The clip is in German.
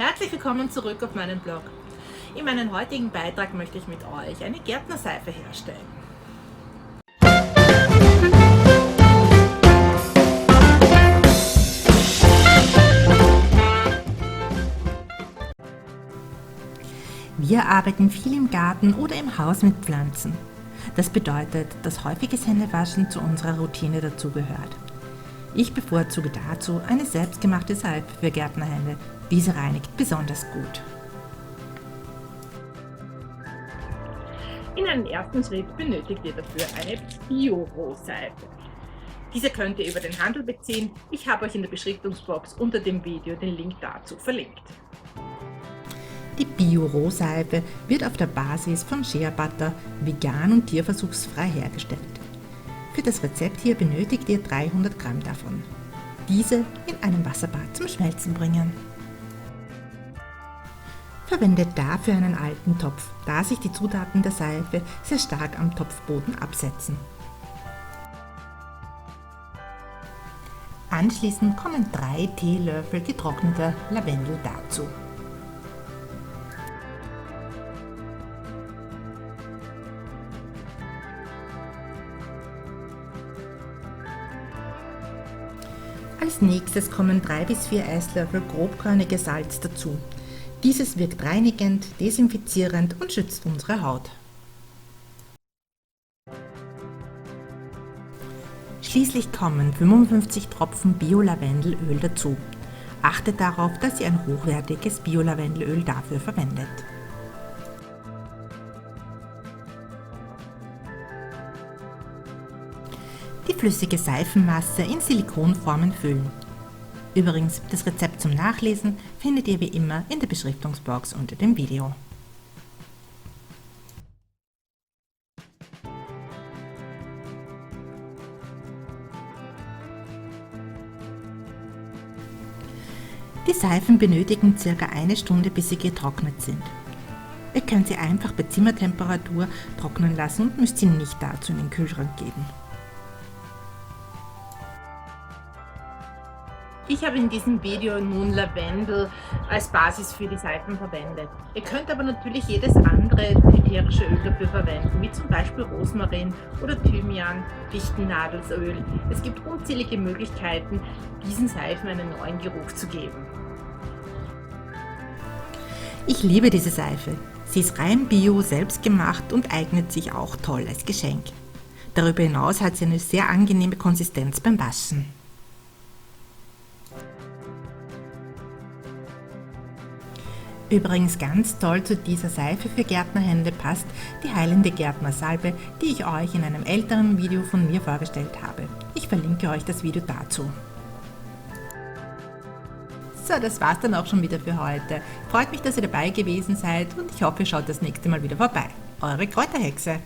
Herzlich willkommen zurück auf meinem Blog. In meinem heutigen Beitrag möchte ich mit euch eine Gärtnerseife herstellen. Wir arbeiten viel im Garten oder im Haus mit Pflanzen. Das bedeutet, dass häufiges Händewaschen zu unserer Routine dazugehört. Ich bevorzuge dazu eine selbstgemachte Seife für Gärtnerhände. Diese reinigt besonders gut. In einem ersten Schritt benötigt ihr dafür eine Bio-Rohseife. Diese könnt ihr über den Handel beziehen. Ich habe euch in der Beschriftungsbox unter dem Video den Link dazu verlinkt. Die Bio-Rohseife wird auf der Basis von Shea Butter vegan und tierversuchsfrei hergestellt. Für das Rezept hier benötigt ihr 300 Gramm davon. Diese in einem Wasserbad zum Schmelzen bringen. Verwendet dafür einen alten Topf, da sich die Zutaten der Seife sehr stark am Topfboden absetzen. Anschließend kommen 3 Teelöffel getrockneter Lavendel dazu. Als nächstes kommen 3 bis 4 Esslöffel grobkörniges Salz dazu. Dieses wirkt reinigend, desinfizierend und schützt unsere Haut. Schließlich kommen 55 Tropfen Bio-Lavendelöl dazu. Achtet darauf, dass ihr ein hochwertiges Bio-Lavendelöl dafür verwendet. Die flüssige Seifenmasse in Silikonformen füllen. Übrigens, das Rezept zum Nachlesen findet ihr wie immer in der Beschriftungsbox unter dem Video. Die Seifen benötigen ca. 1 Stunde, bis sie getrocknet sind. Ihr könnt sie einfach bei Zimmertemperatur trocknen lassen und müsst sie nicht dazu in den Kühlschrank geben. Ich habe in diesem Video nun Lavendel als Basis für die Seifen verwendet. Ihr könnt aber natürlich jedes andere ätherische Öl dafür verwenden, wie zum Beispiel Rosmarin oder Thymian, Fichtennadelöl. Es gibt unzählige Möglichkeiten, diesen Seifen einen neuen Geruch zu geben. Ich liebe diese Seife. Sie ist rein bio, selbstgemacht und eignet sich auch toll als Geschenk. Darüber hinaus hat sie eine sehr angenehme Konsistenz beim Waschen. Übrigens ganz toll zu dieser Seife für Gärtnerhände passt die heilende Gärtnersalbe, die ich euch in einem älteren Video von mir vorgestellt habe. Ich verlinke euch das Video dazu. So, das war's dann auch schon wieder für heute. Freut mich, dass ihr dabei gewesen seid und ich hoffe, ihr schaut das nächste Mal wieder vorbei. Eure Kräuterhexe!